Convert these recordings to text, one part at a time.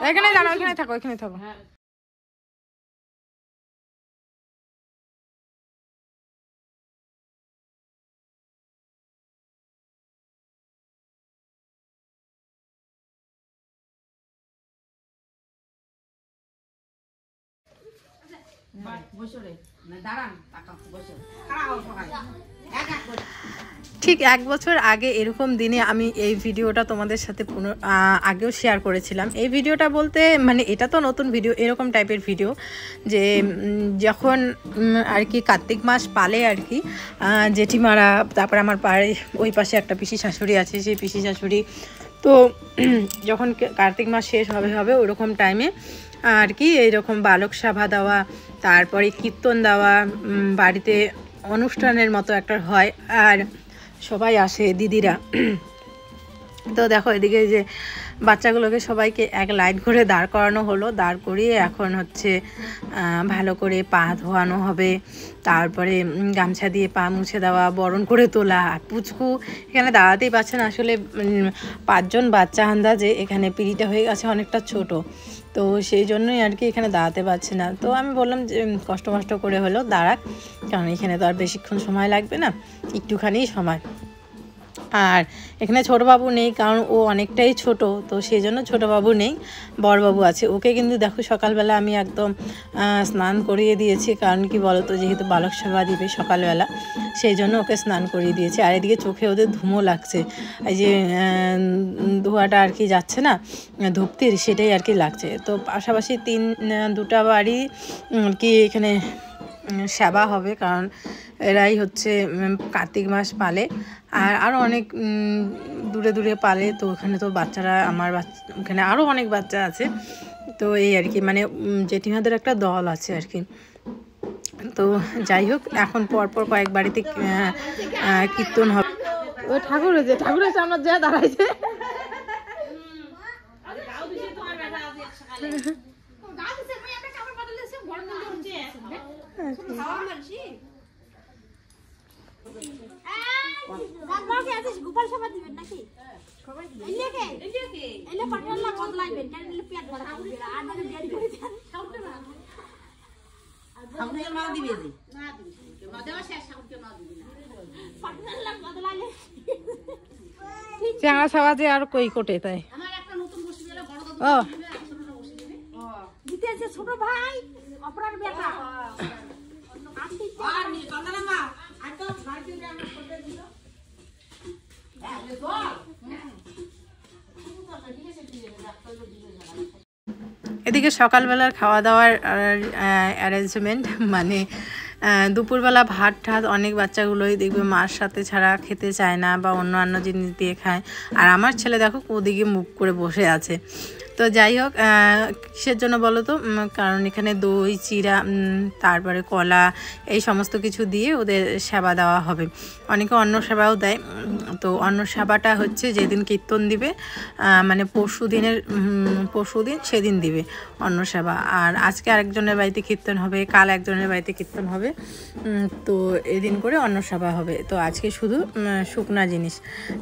এখানে দাঁড়াও, এখানে থাকো, এখানে থাকো। ঠিক 1 বছর আগে এরকম দিনে আমি এই ভিডিওটা তোমাদের সাথে আগেও শেয়ার করেছিলাম। এই ভিডিওটা বলতে মানে এটা তো নতুন ভিডিও, এরকম টাইপের ভিডিও যে যখন আর কি কার্তিক মাস পালে আর কি জেঠিমারা, তারপর আমার ওই পাশে একটা পিসি শাশুড়ি আছে, সেই পিসি শাশুড়ি তো যখন কার্তিক মাস শেষ হবে ওরকম টাইমে আর কি এইরকম বালক সভা দেওয়া, তারপরে কীর্তন দেওয়া, বাড়িতে অনুষ্ঠানের মতো একটা হয় আর সবাই আসে দিদিরা। তো দেখো এদিকে যে বাচ্চাগুলোকে সবাইকে এক লাইন করে দাঁড় করানো হলো, দাঁড় করিয়ে এখন হচ্ছে ভালো করে পা ধোয়ানো হবে, তারপরে গামছা দিয়ে পা মুছে দেওয়া, বরণ করে তোলা। আর পুচকু এখানে দাঁড়াতেই পারছে না, আসলে 5 জন বাচ্চা আন্দাজে, এখানে পিড়িটা হয়ে গেছে অনেকটা ছোট, তো সেই জন্যই আর কি এখানে দাঁড়াতে পারছে না। তো আমি বললাম যে কষ্ট করে হলো দাঁড়াক, কারণ এখানে তো আর বেশিক্ষণ সময় লাগবে না, একটুখানি সময়। আর এখানে ছোটোবাবু নেই, কারণ ও অনেকটাই ছোট, তো সেই জন্য ছোটোবাবু নেই, বড়বাবু আছে। ওকে কিন্তু দেখো সকালবেলা আমি একদম স্নান করিয়ে দিয়েছি, কারণ কি বলতো যেহেতু বালক সেবা দিবে সকালবেলা, সেই জন্য ওকে স্নান করিয়ে দিয়েছি। আর এদিকে চোখে ওদের ধুমো লাগছে, এই যে ধোঁয়াটা আর কি যাচ্ছে না ধূপতির, সেটাই আর কি লাগছে। তো পাশাপাশি 2টা বাড়ি কি এখানে সেবা হবে, কারণ এরাই হচ্ছে কার্তিক মাস পালে, আর আরও অনেক দূরে পালে। তো ওখানে তো বাচ্চারা ওখানে আরও অনেক বাচ্চা আছে, তো এই আর কি মানে জেঠিমাদের একটা দল আছে আর কি। তো যাই হোক, এখন পরপর কয়েক বাড়িতে কীর্তন হবে। ওই ঠাকুরের সামনে যা দাঁড়াইছে, গোপাল সভা দিবেন নাকি? চ্যাংড়া সাবাজে আর কই কোটে তাই ও দিতেছে ছোট ভাই অপরার বেটা এদিকে সকালবেলার খাওয়া দাওয়ার অ্যারেঞ্জমেন্ট মানে দুপুরবেলা ভাত ঠাত অনেক বাচ্চাগুলোই দেখবে মার সাথে ছাড়া খেতে চায় না, বা অন্য জিনিস দিয়ে খায়। আর আমার ছেলে দেখো ওদিকে মুখ করে বসে আছে। তো যাই হোক, কিসের জন্য বলো তো, কারণ এখানে দই চিড়া তারপরে কলা এই সমস্ত কিছু দিয়ে ওদের সেবা দেওয়া হবে। অনেকে অন্ন সেবাও দেয়। তো অন্ন সেবাটা হচ্ছে যেদিন কীর্তন দিবে, মানে পরশুদিন সেদিন দিবে অন্ন সেবা। আর আজকে আরেকজনের বাড়িতে কীর্তন হবে, কাল একজনের বাড়িতে কীর্তন হবে, তো এদিন করে অন্ন সেবা হবে। তো আজকে শুধু শুকনা জিনিস।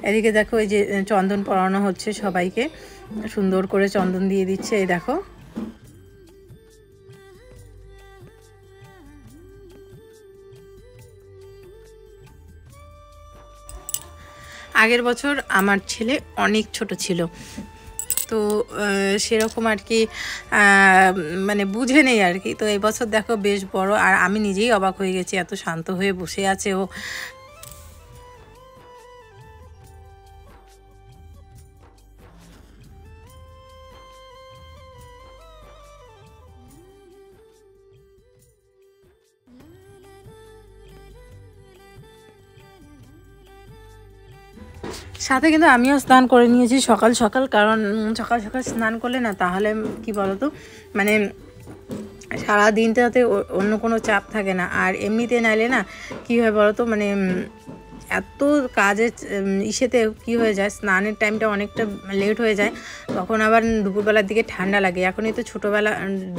এদিকে দেখো এই যে চন্দন পরানো হচ্ছে সবাইকে, সুন্দর করে চন্দন দিয়ে দিচ্ছে। এই দেখো আগের বছর আমার ছেলে অনেক ছোট ছিল, তো সেরকম আর কি মানে বুঝে নেই আর কি। তো এই বছর দেখো বেশ বড়, আর আমি নিজেই অবাক হয়ে গেছি, এত শান্ত হয়ে বসে আছে ও। সাথে কিন্তু আমিও স্নান করে নিয়েছি সকাল সকাল, কারণ সকাল সকাল স্নান করলে না তাহলে কি বলতো মানে সারা দিনটাতে অন্য কোনো চাপ থাকে না। আর এমনিতে নাইলে না কী হয় বলতো, মানে এত কাজের ইসেতে কী হয়ে যায়, স্নানের টাইমটা অনেকটা লেট হয়ে যায়, তখন আবার দুপুরবেলার দিকে ঠান্ডা লাগে। এখনই তো ছোটোবেলা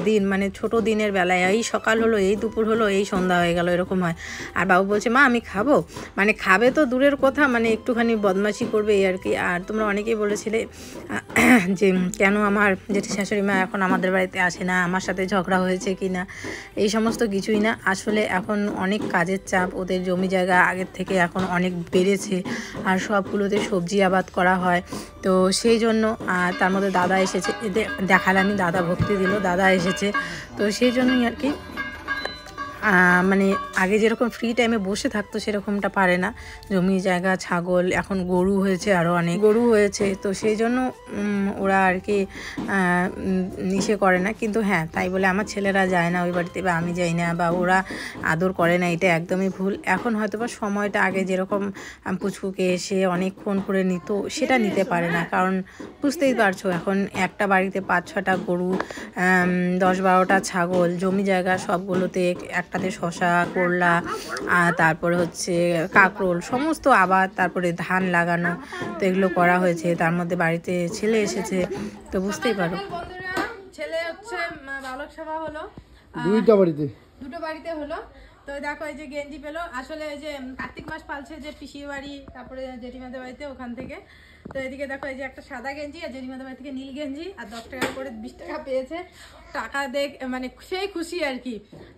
দিন, মানে ছোটো দিনের বেলায় এই সকাল হলো, এই দুপুর হলো, এই সন্ধ্যা হয়ে গেল, এরকম হয়। আর বাবু বলছে মা আমি খাবো, মানে খাবে তো দূরের কথা, মানে একটুখানি বদমাশি করবে এই আর কি। আর তোমরা অনেকেই বলেছিলে যে কেন আমার জেঠি শাশুড়ি মা এখন আমাদের বাড়িতে আসে না, আমার সাথে ঝগড়া হয়েছে কি না, এই সমস্ত কিছুই না। আসলে এখন অনেক কাজের চাপ, ওদের জমি জায়গা আগের থেকে এখন অনেক বেড়েছে, আর সবগুলোতে সবজি আবাদ করা হয়। তো সেই জন্য তার মধ্যে দাদা এসেছে, দেখালামই, দাদা ভক্তি দিল, দাদা এসেছে। তো সেই জন্যই আর কি মানে আগে যেরকম ফ্রি টাইমে বসে থাকতো সেরকমটা পারে না। জমি জায়গা, ছাগল, এখন গরু হয়েছে, আরও অনেক গরু হয়েছে। তো সেই জন্য ওরা আর কি ইসে করে না। কিন্তু হ্যাঁ, তাই বলে আমার ছেলেরা যায় না ওই বাড়িতে, বা আমি যাই না, বা ওরা আদর করে না, এটা একদমই ভুল। এখন হয়তো বা সময়টা আগে যেরকম পুচকুকে এসে অনেকক্ষণ করে নিত, সেটা নিতে পারে না। কারণ বুঝতেই পারছো, এখন একটা বাড়িতে 5-6টা গরু, 10-12টা ছাগল, জমি জায়গা সবগুলোতে একটাতে শশা, করলা, তারপরে হচ্ছে কাঁকরোল, সমস্ত আবাদ, তারপরে ধান লাগানো, তো এগুলো করা হয়েছে। তার মধ্যে বাড়িতে ছেলে এসেছে, তো বুঝতেই পারো। ছেলে হচ্ছে বালক সভা হলো, দুটো বাড়িতে হলো। তো দেখো এই যে গেঞ্জি পেলো, আসলে এই যে কার্তিক মাস পালছে যে পিসির বাড়ি, তারপরে জেঠিমাদের বাড়িতে, ওখান থেকে। তো এদিকে দেখো এই যে একটা সাদা গেঞ্জি, আর জেঠিমাদের বাড়ি থেকে নীল গেঞ্জি, আর 10 টাকা করে 20 টাকা পেয়েছে, টাকা দেখ মানে সেই খুশি আর কি।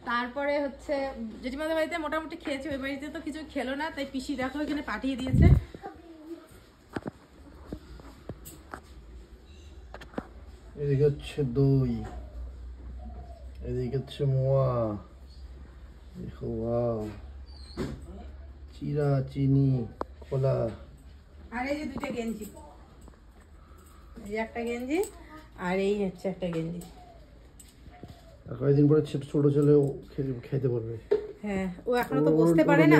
তারপরে হচ্ছে জেঠিমাদের বাড়িতে মোটামুটি খেয়েছে, ওই বাড়িতে তো কিছু খেলো না, তাই পিসি দেখো এখানে পাঠিয়ে দিয়েছে। এদিকে হচ্ছে দই, এদিকে হচ্ছে মোয়া, দেখো ওয়াও, চিরা, চিনি, কলা, আর এই যে 2টা গেঞ্জি, এই একটা গেঞ্জি, আর এই হচ্ছে একটা গেঞ্জি। কয়েকদিন পরে ছোট ছেলেও খেতে পারবে। হ্যাঁ, ও এখনো তো বসতে পারে না।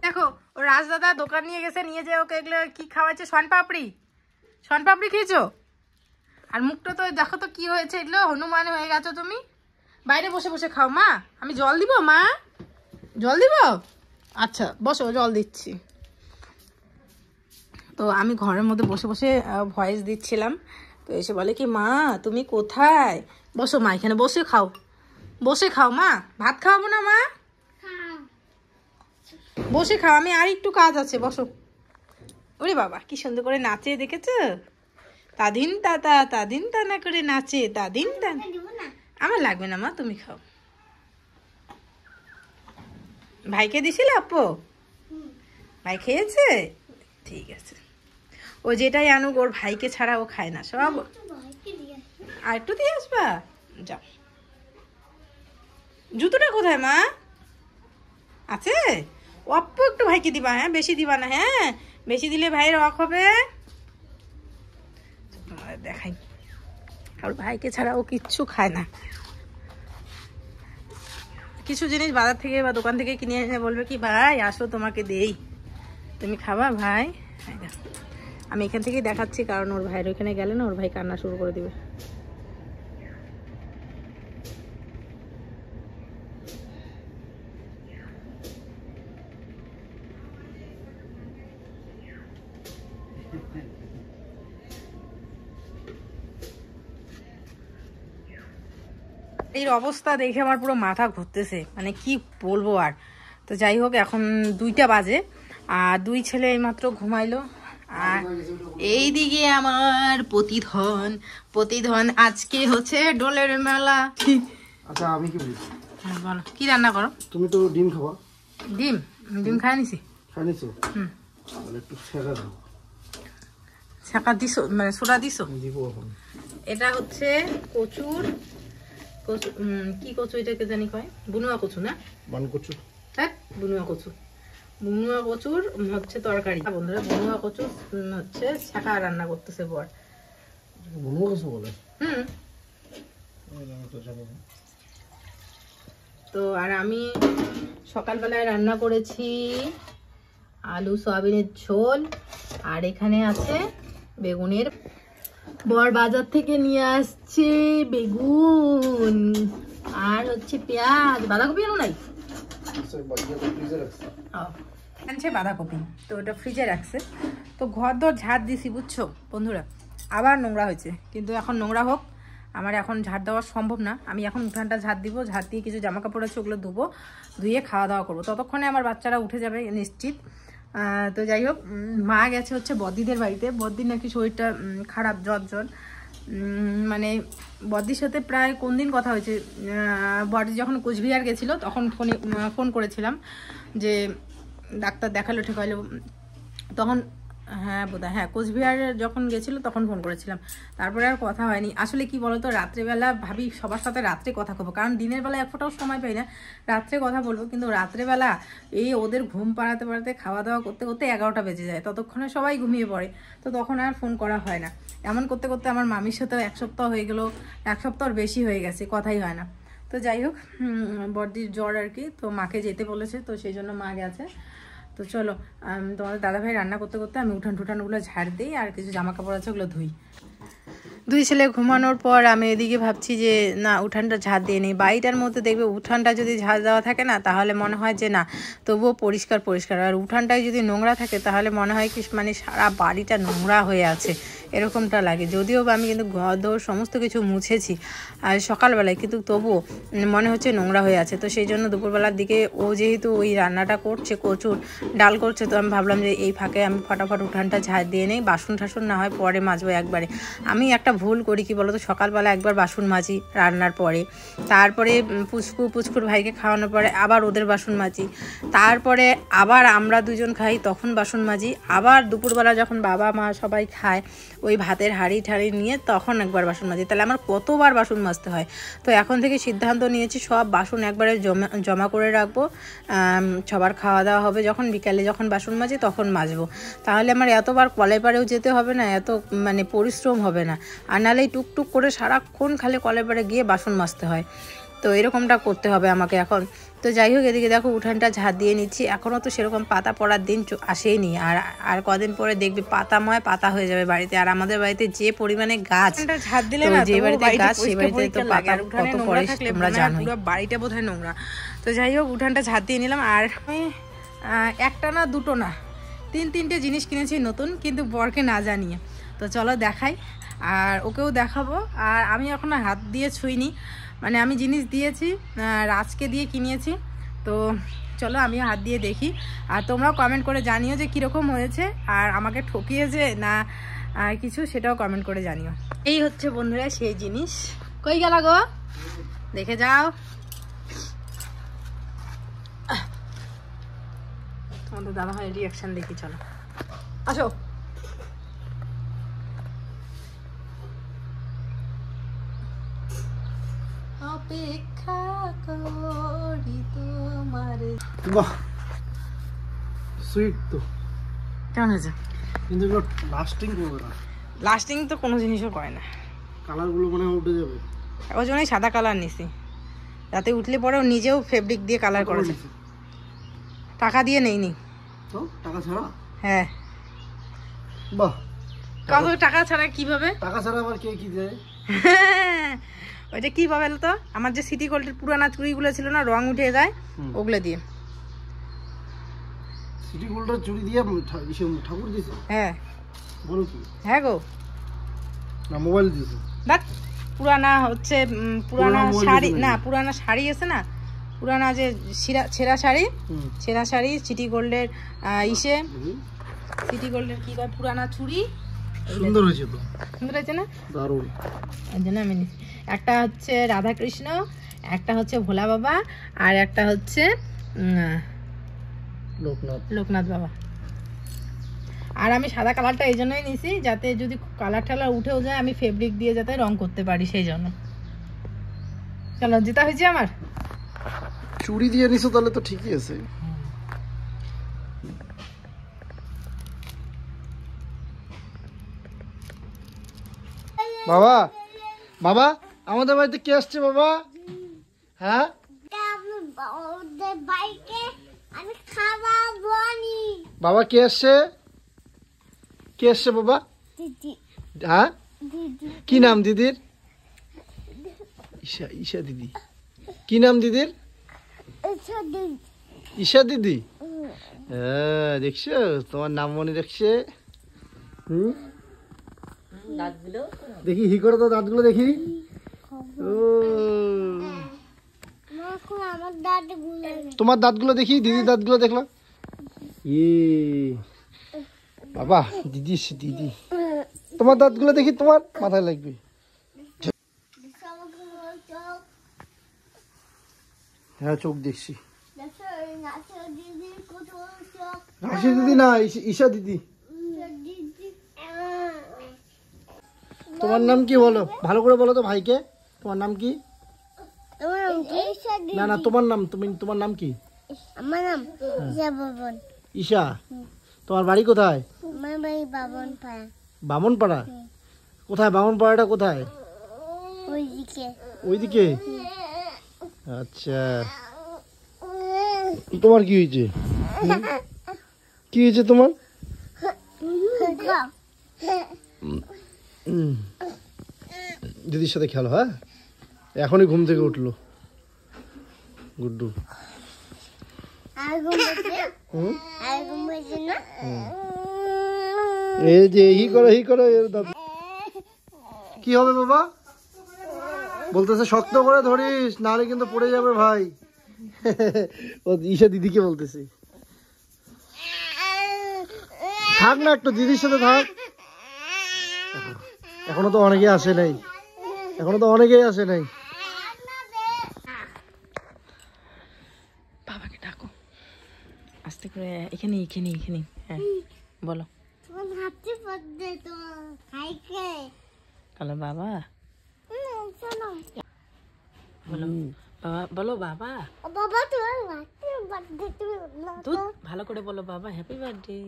দেখো ও রাজদাদা দোকান নিয়ে গেছে, নিয়ে যে ওকে এগুলো কি খাওয়াচ্ছে, শনপাপড়ি, শনপাপড়ি খেয়েছো? আর মুখটা তো দেখো তো কি হয়েছে, এগুলো হনুমান হয়ে গেছো তুমি। বাইরে বসে বসে খাও। মা, আমি জল দিব? মা, জল দিব? আচ্ছা বসো, জল দিচ্ছি। তো আমি ঘরের মধ্যে বসে বসে ভয়েস দিচ্ছিলাম, তো এসে বলে কি, মা তুমি কোথায়? বসো মা, এখানে বসে খাও, বসে খাও মা, ভাত খাওয়াবো না মা? বসে খাও, আমি আর একটু কাজ আছে, বসো। ওরে বাবা, কি সুন্দর করে নাচে, দেখেছো? তাদিন তাতা তাদিন তানা করে নাচে, তাদিন তানা। আমার লাগবে না মা, তুমি খাও। ভাইকে দিছিল আপু? ভাই খেয়েছে? ঠিক আছে। ও যেটাই আনুক, ওর ভাইকে ছাড়া ও খায় না সব। আর একটু দিয়ে আসবা, যাও। জুতোটা কোথায় মা? আছে? অল্প একটু ভাইকে দিবা, হ্যাঁ, বেশি দিবা না, হ্যাঁ, বেশি দিলে ভাইয়ের রক হবে। দেখাই, আর ভাইকে ছাড়া ও কিচ্ছু খায় না। কিছু জিনিস বাজার থেকে বা দোকান থেকে কিনে এনে বলবে কি, ভাই আসো তোমাকে দেই, তুমি খাবা ভাই? আমি এখান থেকেই দেখাচ্ছি, কারণ ওর ভাইয়ের ওখানে গেলে না ওর ভাই কান্না শুরু করে দিবে। এই অবস্থা দেখে আমার পুরো মাথা ঘুরতেছে, মানে কি বলবো আর। তো যাই হোক, এখন 2টা বাজে, আর 2 ছেলে এইমাত্র ঘুমাইলো। আর এইদিকে আমার প্রতিধন, প্রতিধন আজকে হচ্ছে ডোলের মেলা। আচ্ছা আমি কি বলি, বলো কি রান্না করো? তুমি তো ডিম খাবা। ডিম? ডিম খাই নিছি। খাই নিছো? তাহলে একটু ছেঁকা দাও। ছেঁকা দিছো মানে সোডা দিছো? দিব এখন। এটা হচ্ছে কচুর, কচু, কি কচু এটাকে জানি কয়, বুনুয়া কচু না? বান কচু। হ্যাঁ, বুনুয়া কচু। বুনুয়া কচুর হচ্ছে তরকারি। বন্ধুরা, বুনুয়া কচু হচ্ছে ছেঁকা রান্না করতেছে বর। বুনুয়া কচু বলে? তো আর আমি সকালবেলায় রান্না করেছি আলু সয়াবিনের ঝোল, আর এখানে আছে বেগুনের। বর বাজার থেকে নিয়ে আসছে বেগুন, আর হচ্ছে পেঁয়াজ, বাঁধাকপি আনো নাই? আনছে বাঁধাকপি, তো ওটা ফ্রিজে রাখছে। তো ঘর দর ঝাড় দিছি, বুঝছো বন্ধুরা, আবার নোংরা হয়েছে। কিন্তু এখন নোংরা হোক, আমার এখন ঝাড় দেওয়া সম্ভব না। আমি এখন উঠানটা ঝাড় দিব, ঝাড় দিয়ে কিছু জামা কাপড় আছে ওগুলো ধুবো, ধুয়ে খাওয়া দাওয়া করবো। ততক্ষণে আমার বাচ্চারা উঠে যাবে নিশ্চিত। তো যাই হোক, মা গেছে হচ্ছে বদ্দিদের বাড়িতে। বদ্দির নাকি শরীরটা খারাপ, জ্বর। মানে বদ্দির সাথে প্রায় কোন দিন কথা হয়েছে, বদ্দি যখন কোচবিহার গেছিলো তখন ফোন করেছিলাম যে ডাক্তার দেখালো ঠেকালো, তখন হ্যাঁ বোধহয় হ্যাঁ কোচবিহার যখন গেছিলো তখন ফোন করেছিলাম। তারপরে আর কথা হয়নি। আসলে কি বলতো, রাত্রেবেলা ভাবি সবার সাথে রাত্রে কথা বলবো, কারণ দিনের বেলা এক ফোঁটাও সময় পাই না, রাত্রে কথা বলবো। কিন্তু রাত্রেবেলা এই ওদের ঘুম পাড়াতে খাওয়া দাওয়া করতে করতে 11টা বেজে যায়, ততক্ষণে সবাই ঘুমিয়ে পড়ে, তো তখন আর ফোন করা হয় না। এমন করতে করতে আমার মামির সাথেও 1 সপ্তাহ হয়ে গেলো, 1 সপ্তাহর বেশি হয়ে গেছে, কথাই হয় না। তো যাই হোক, বড়দির জ্বর আর কি, তো মাকে যেতে বলেছে, তো সেই জন্য মা গেছে। তো চলো, তোমাদের দাদাভাই রান্না করতে করতে আমি উঠান টুঠানগুলো ঝাড় দিই, আর কিছু জামা কাপড় আছে ওগুলো ধুই। 2 ছেলে ঘুমানোর পর আমি এদিকে ভাবছি যে না, উঠানটা ঝাড় দিয়ে নিই। বাড়িটার মধ্যে দেখবে উঠানটা যদি ঝাড় দেওয়া থাকে না, তাহলে মনে হয় যে না তবুও পরিষ্কার, আর উঠানটায় যদি নোংরা থাকে তাহলে মনে হয় কি মানে সারা বাড়িটা নোংরা হয়ে আছে, এরকমটা লাগে। যদিও বা আমি কিন্তু ঘর দোর সমস্ত কিছু মুছেছি আর সকালবেলায়, কিন্তু তবুও মনে হচ্ছে নোংরা হয়ে আছে। তো সেই জন্য দুপুরবেলার দিকে ও যেহেতু ওই রান্নাটা করছে, কচুর ডাল করছে, তো আমি ভাবলাম যে এই ফাঁকে আমি ফটাফট উঠানটা ঝাড় দিয়ে নেই, বাসন ঠাসন না হয় পরে মাজবো একবারে। আমি একটা ভুল করি, কি বলতো, সকালবেলা একবার বাসন মাজি রান্নার পরে, তারপরে পুচকুর ভাইকে খাওয়ানোর পরে আবার ওদের বাসন মাজি, তারপরে আবার আমরা দুজন খাই তখন বাসন মাজি, আবার দুপুরবেলা যখন বাবা মা সবাই খায় ওই ভাতের হাঁড়ি ঠাড়ি নিয়ে তখন একবার বাসন মাজি। তাহলে আমার কতবার বাসন মাজতে হয়। তো এখন থেকে সিদ্ধান্ত নিয়েছি সব বাসন একবারে জমা করে রাখবো, সবার খাওয়া দাওয়া হবে যখন, বিকালে যখন বাসন মাজি তখন মাজবো। তাহলে আমার এতবার কলের পাড়েও যেতে হবে না, এত মানে পরিশ্রম হবে না। আর নাহলে টুকটুক করে সারাক্ষণ খালি কলের পাড়ে গিয়ে বাসন মাজতে হয়, তো এরকমটা করতে হবে আমাকে এখন। তো যাই হোক, এদিকে দেখো উঠানটা ঝাড় দিয়ে নিচ্ছি। এখনও তো সেরকম পাতা পড়ার দিন আসেনি, আর কদিন পরে দেখবি পাতাময় পাতা হয়ে যাবে বাড়িতে। আর আমাদের বাড়িতে যে পরিমাণে গাছ, ঝাড় দিলে না, যে বাড়িতে গাছ সেই বাড়িতে তো পাতা কত পড়ে তোমরা জানো, পুরো বাড়িটা বোধহয় নোংরা। তো যাই হোক, উঠানটা ঝাড় দিয়ে নিলাম। আর আমি একটা না দুটো না 3-3টে জিনিস কিনেছি নতুন, কিন্তু বরকে না জানিয়ে। তো চলো দেখাই, আর ওকেও দেখাবো। আর আমি এখনো হাত দিয়ে ছুঁইনি, মানে আমি জিনিস দিয়েছি রাজকে দিয়ে কিনিয়েছি। তো চলো আমিও হাত দিয়ে দেখি, আর তোমরাও কমেন্ট করে জানিও যে কীরকম হয়েছে, আর আমাকে ঠকিয়েছে না কিছু, সেটাও কমেন্ট করে জানিও। এই হচ্ছে বন্ধুরা সেই জিনিস। কই গেল গো, দেখে যাও। তোমাদের দাদা ভাই রিয়াকশন দেখি, চলো আসো। অপেক্ষা করি তোমার। বাহ, সুইট তো। কেমন হয়েছে? কিন্তু এগুলো লাস্টিং করবে না। লাস্টিং তো কোনো জিনিসও করে না। কালারগুলো মনে হয় উঠে যাবে। ওই জন্যই সাদা কালার নিছি, যাতে উঠলে পরেও নিজেও ফেব্রিক দিয়ে কালার করেছে। টাকা দিয়ে নেইনি তো, টাকা ছাড়া? হ্যাঁ। বাহ, কত টাকা ছাড়া কিভাবে? টাকা ছাড়া আবার কে কি দেয়? ওইটা কি পাবে তো, আমার যে সিটি গোল্ডের পুরানা চুড়িগুলো ছিল না, রং উঠে যায়, ওগুলো দিয়ে। সিটি গোল্ডের চুড়ি দিয়ে ঠাকুর দিয়েছে? হ্যাঁ। বলো কি? হ্যাঁ গো, না মোবাইল দিয়েছে? দেখ, পুরানা হচ্ছে পুরানা শাড়ি না, পুরানা শাড়ি আছে না, পুরানা যে ছেঁড়া শাড়ি সিটি গোল্ডের ইসে, সিটি গোল্ডের কি কয় পুরানা চুড়ি। সুন্দর হয়েছে তো। সুন্দর হয়েছে না? দারুণ। এই জন্য আমি নিচ্ছি। একটা হচ্ছে রাধাকৃষ্ণ, একটা হচ্ছে ভোলা বাবা, আর একটা হচ্ছে লোকনাথ বাবা। আর আমি সাদা কালারটা এই জন্যই নিছি, যাতে যদি কালার টালার উঠেও যায় আমি ফেব্রিক দিয়ে যাতে রং করতে পারি, সেই জন্য। চলো, জিতা হয়েছে আমার। চুড়ি দিয়ে নিছো তাহলে তো ঠিকই আছে। বাবা, বাবা, আমাদের বাড়িতে কে আসছে বাবা? হ্যাঁ, বাবা কে আসছে? কে আসছে বাবা? হ্যাঁ, কি নাম দিদির? ঈশা দিদি। কি নাম দিদির? ঈশা দিদি। হ্যাঁ, দেখছো তোমার নাম মনে রাখছে। দেখি হি করে তো দাঁতগুলো দেখি। তোমার দাঁতগুলো দেখি, দিদির দাঁতগুলো দেখলাম। বাবা দিদি এসছে, দিদি তোমার দাঁতগুলো দেখি, তোমার মাথায় লাগবে। হ্যাঁ চোখ দেখছি। ঘাসি দিদি না, ঈশা দিদি। তোমার নাম কি বলো, ভালো করে বলো তো ভাইকে, তোমার নাম কি? না না তোমার নাম, তোমার নাম কি? আমার নাম ঈশা বাবন। ঈশা, তোমার বাড়ি কোথায়? আমার বাড়ি বাবনপাড়া। বামনপাড়া? কোথায় বামনপাড়াটা কোথায়? ওইদিকে। ওইদিকে? আচ্ছা, তোমার কি হয়েছে? কি হয়েছে তোমার? দিদির সাথে খেলো। হ্যাঁ, এখনই ঘুম থেকে উঠলো গুড্ডু। এই যে হি করো এর দাদু। কি হবে বাবা? বলতেছে শক্ত করে ধরিস, নাহলে কিন্তু পড়ে যাবে ভাই। ও ঈশা দিদিকে বলতেছে। থাক না একটু, দিদির সাথে থাক। এখনো তো অনেকেই আসে নাই। বাবাকে ডাকো আস্তে করে। এখানে হ্যাঁ বলো। হ্যাপি বার্থডে তো ভাইকে। হ্যালো বাবা বলো। বাবা বলো বাবা। বাবা তোমার হ্যাপি বার্থডে তুমি তো ভালো করে বলো বাবা হ্যাপি বার্থডে।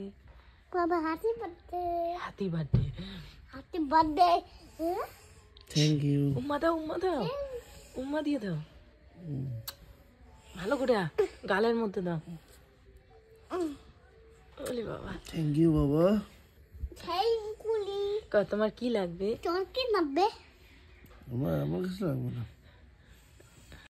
বাবা happy birthday. Happy birthday. Happy birthday. Thank you. উম্মা দাও উম্মা দিয়ে দাও ভালো করে, গালের মধ্যে দাও। বলি বাবা থ্যাংক ইউ বাবা। Thank you. তোমার কি লাগবে? তোর কি লাগবে? আমার কিছু লাগবে না।